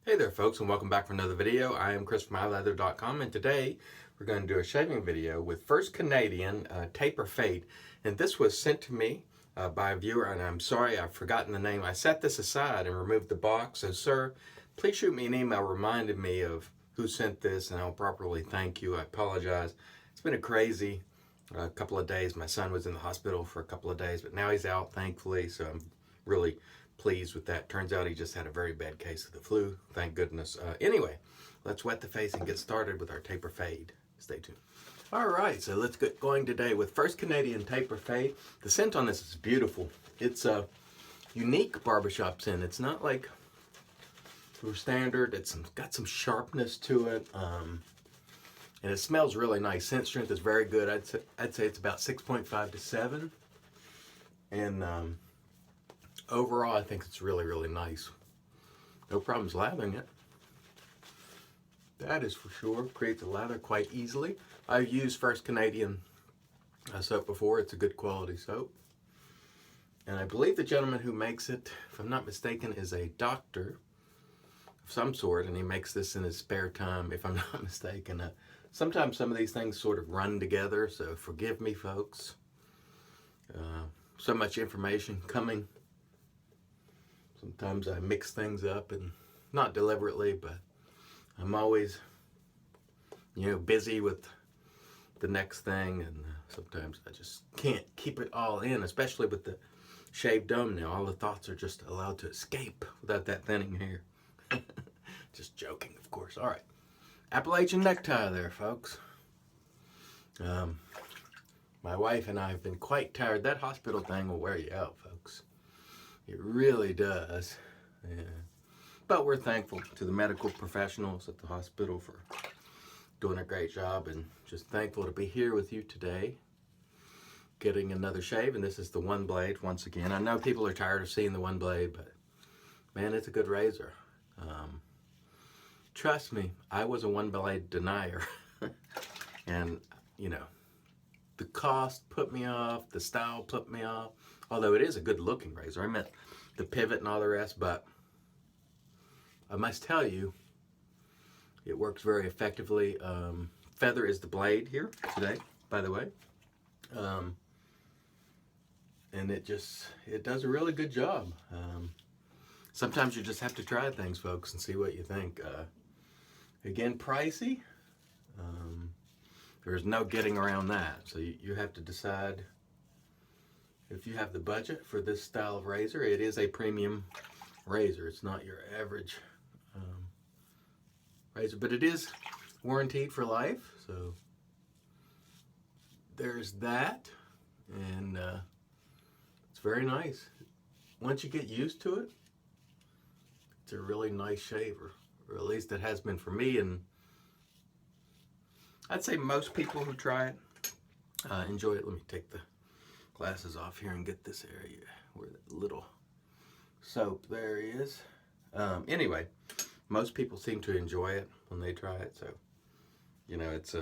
Hey there folks, and welcome back for another video. I am Chris from myleather.com, and today we're going to do a shaving video with First Canadian Taper Fade. And this was sent to me by a viewer, and I'm sorry I've forgotten the name. I set this aside and removed the box, so sir, please shoot me an email reminding me of who sent this and I'll properly thank you. I apologize. It's been a crazy couple of days. My son was in the hospital for a couple of days, but now he's out, thankfully, so I'm really pleased with that. Turns out he just had a very bad case of the flu, thank goodness. Anyway, let's wet the face and get started with our taper fade. Stay tuned. All right, so let's get going today with First Canadian Taper Fade. The scent on this is beautiful. It's a unique barbershop scent. It's not like your standard. It's got some sharpness to it, and it smells really nice. Scent strength is very good. I'd say it's about 6.5 to 7, and overall, I think it's really, really nice. No problems lathering it. That is for sure. Creates a lather quite easily. I've used First Canadian soap before. It's a good quality soap. And I believe the gentleman who makes it, if I'm not mistaken, is a doctor of some sort, and he makes this in his spare time, if I'm not mistaken. Sometimes some of these things sort of run together, so forgive me, folks. So much information coming. Sometimes I mix things up, and not deliberately, but I'm always, busy with the next thing, and sometimes I just can't keep it all in, especially with the shaved dome now. All the thoughts are just allowed to escape without that thinning hair. Just joking, of course. All right. Appalachian necktie there, folks. My wife and I have been quite tired. That hospital thing will wear you out, folks. It really does. Yeah. But we're thankful to the medical professionals at the hospital for doing a great job, and just thankful to be here with you today getting another shave. And this is the Oneblade once again. I know people are tired of seeing the Oneblade, but man, it's a good razor. Trust me, I was a Oneblade denier. And the cost put me off, the style put me off, although it is a good looking razor. I meant the pivot and all the rest, but I must tell you, it works very effectively. Feather is the blade here today, by the way. And it does a really good job. Sometimes you just have to try things, folks, and see what you think. Again, pricey. There's no getting around that. So you have to decide if you have the budget for this style of razor. It is a premium razor. It's not your average razor, but it is warranted for life. So there's that, and it's very nice. Once you get used to it, it's a really nice shaver, or at least it has been for me. And I'd say most people who try it enjoy it. Let me take the glasses off here and get this area where that little soap there is. Anyway, most people seem to enjoy it when they try it, so it's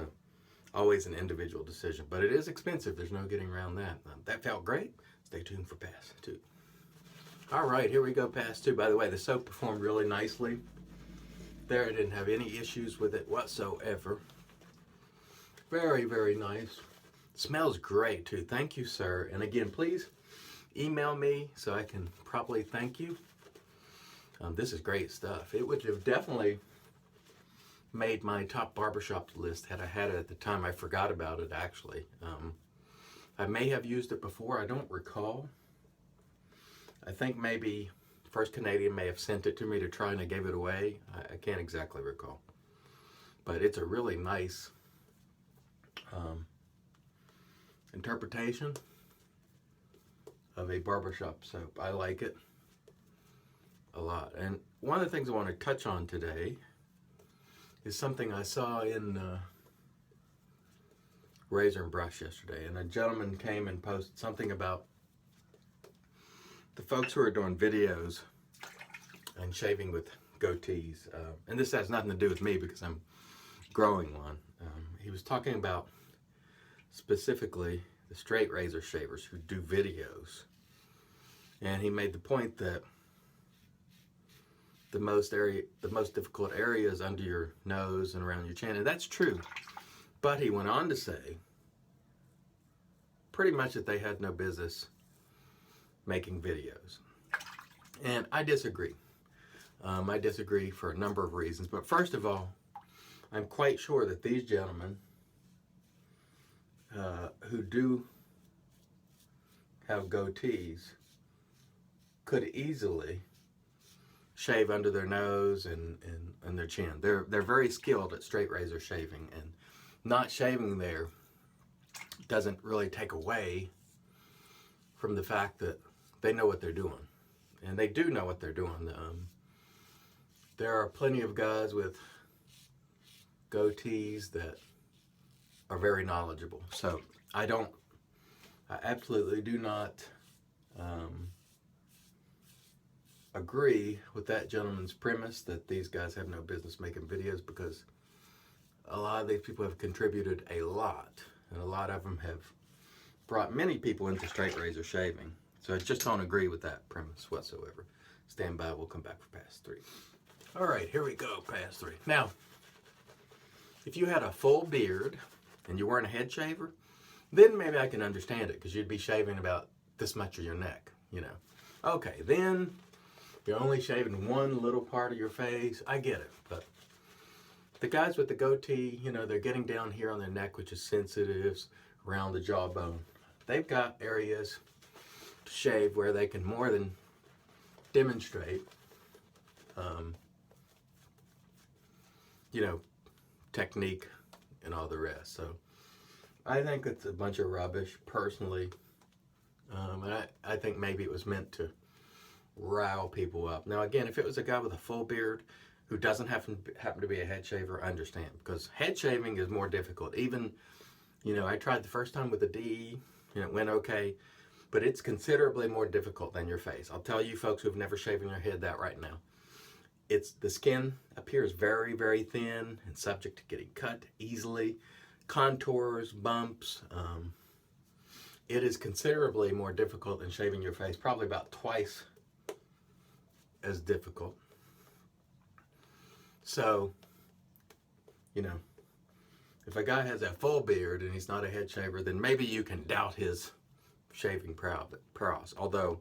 always an individual decision, but it is expensive. There's no getting around that. That felt great. Stay tuned for pass 2. All right, here we go, pass 2. By the way, the soap performed really nicely there. I didn't have any issues with it whatsoever. Very, very nice. Smells great too. Thank you, sir. And again, please email me so I can properly thank you. This is great stuff. It would have definitely made my top barbershop list had I had it at the time. I forgot about it, actually. I may have used it before. I don't recall. I think maybe First Canadian may have sent it to me to try, and I gave it away. I can't exactly recall. But it's a really nice interpretation of a barbershop soap. I like it a lot. And one of the things I want to touch on today is something I saw in Razor and Brush yesterday. And a gentleman came and posted something about the folks who are doing videos and shaving with goatees. And this has nothing to do with me because I'm growing one. He was talking about specifically the straight razor shavers who do videos. And he made the point that the most difficult areas under your nose and around your chin, and that's true. But he went on to say pretty much that they had no business making videos. And I disagree. I disagree for a number of reasons. But first of all, I'm quite sure that these gentlemen who do have goatees could easily shave under their nose and their chin. They're very skilled at straight razor shaving, and not shaving there doesn't really take away from the fact that they know what they're doing. And they do know what they're doing. There are plenty of guys with goatees that are very knowledgeable. So I absolutely do not agree with that gentleman's premise that these guys have no business making videos, because a lot of these people have contributed a lot, and a lot of them have brought many people into straight razor shaving. So I just don't agree with that premise whatsoever. Stand by, we'll come back for pass 3. All right, here we go, pass 3. Now, if you had a full beard and you weren't a head shaver, then maybe I can understand it, because you'd be shaving about this much of your neck, you know. Okay, then you're only shaving one little part of your face. I get it, but the guys with the goatee, you know, they're getting down here on their neck, which is sensitive, around the jawbone. They've got areas to shave where they can more than demonstrate, you know, technique and all the rest. So I think it's a bunch of rubbish, personally. And I think maybe it was meant to rile people up. Now, again, if it was a guy with a full beard who doesn't happen to be a head shaver, I understand, because head shaving is more difficult. Even, you know, I tried the first time with the DE, and it went okay, but it's considerably more difficult than your face. I'll tell you folks who've never shaven your head that right now. The skin appears very, very thin and subject to getting cut easily. Contours, bumps. It is considerably more difficult than shaving your face, probably about twice as difficult. So, you know, if a guy has a full beard and he's not a head shaver, then maybe you can doubt his shaving prowess. Although,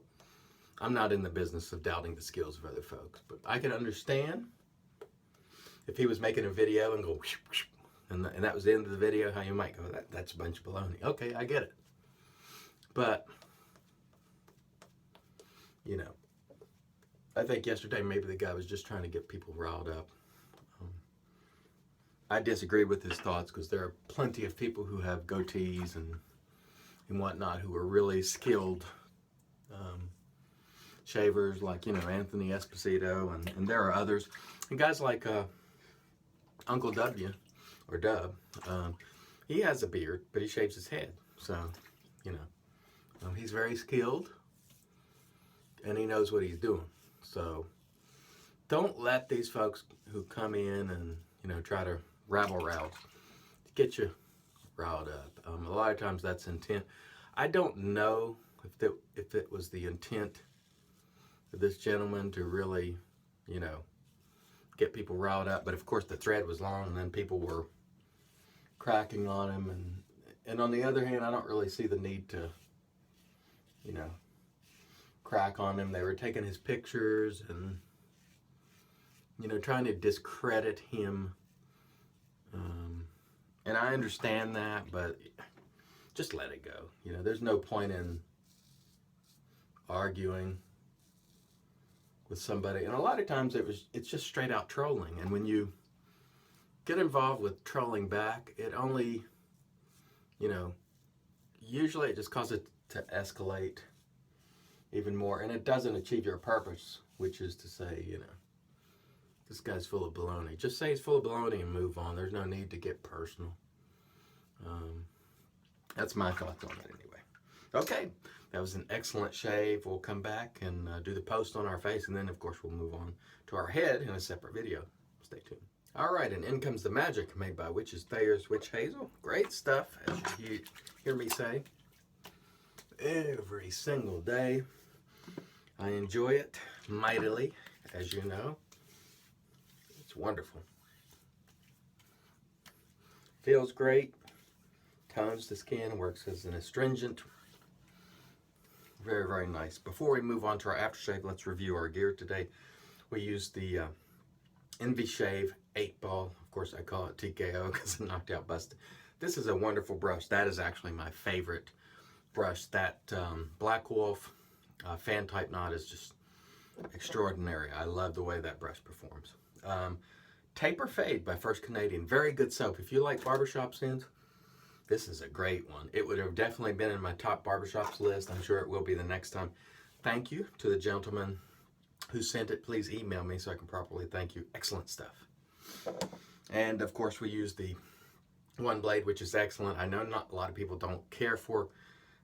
I'm not in the business of doubting the skills of other folks. But I can understand if he was making a video and go, and that was the end of the video, how you might go, that's a bunch of baloney. Okay, I get it. But, you know, I think yesterday maybe the guy was just trying to get people riled up. I disagree with his thoughts, because there are plenty of people who have goatees and whatnot who are really skilled shavers, like, you know, Anthony Esposito, and there are others. And guys like Uncle W, or Dub, he has a beard, but he shaves his head. So, you know, he's very skilled, and he knows what he's doing. So don't let these folks who come in and, you know, try to rabble-rouse get you riled up. A lot of times that's intent. I don't know if it was the intent of this gentleman to really, you know, get people riled up. But of course the thread was long, and then people were cracking on him. And on the other hand, I don't really see the need to, you know, crack on him. They were taking his pictures and, you know, trying to discredit him. And I understand that, but just let it go. You know, there's no point in arguing with somebody. And a lot of times it's just straight out trolling. And when you get involved with trolling back, it only, you know, usually it just causes it to escalate even more. And it doesn't achieve your purpose, which is to say, you know, this guy's full of baloney. Just say he's full of baloney and move on. There's no need to get personal. That's my thoughts on it anyway. Okay, that was an excellent shave. We'll come back and do the post on our face, and then, of course, we'll move on to our head in a separate video. Stay tuned. All right, and in comes the magic, made by Witches Thayers Witch Hazel. Great stuff, as you hear me say every single day. I enjoy it mightily, as you know. It's wonderful. Feels great. Tones the skin, works as an astringent. Very, very nice. Before we move on to our aftershave, let's review our gear today. We used the Envy Shave 8-ball. Of course, I call it TKO because I'm knocked out busted. This is a wonderful brush. That is actually my favorite brush. That Black Wolf fan type knot is just extraordinary. I love the way that brush performs. Taper Fade by First Canadian. Very good soap. If you like barbershop scents, this is a great one. It would have definitely been in my top barbershops list. I'm sure it will be the next time. Thank you to the gentleman who sent it. Please email me so I can properly thank you. Excellent stuff. And of course we use the Oneblade, which is excellent. I know not a lot of people don't care for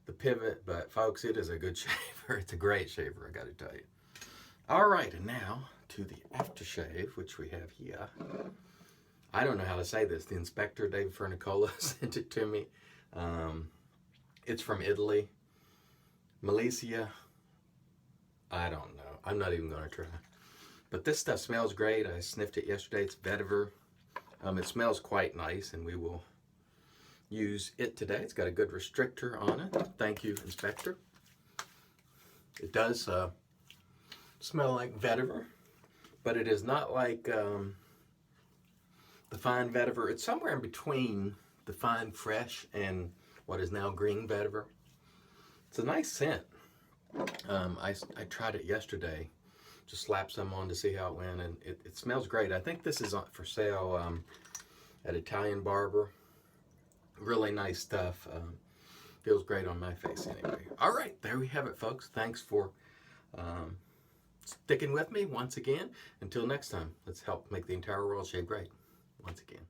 the pivot, but folks, it is a good shaver. It's a great shaver, I gotta tell you. All right, and now to the aftershave, which we have here. I don't know how to say this. The inspector, David Fernicola, sent it to me. It's from Italy. Malizia. I don't know. I'm not even going to try. But this stuff smells great. I sniffed it yesterday. It's vetiver. It smells quite nice, and we will use it today. It's got a good restrictor on it. Thank you, inspector. It does smell like vetiver, but it is not like the fine vetiver. It's somewhere in between the fine fresh and what is now green vetiver. It's a nice scent. I tried it yesterday, just slapped some on to see how it went, and it smells great. I think this is for sale at Italian Barber. Really nice stuff. Feels great on my face anyway. All right, there we have it, folks. Thanks for sticking with me once again. Until next time, let's help make the entire world shave great once again.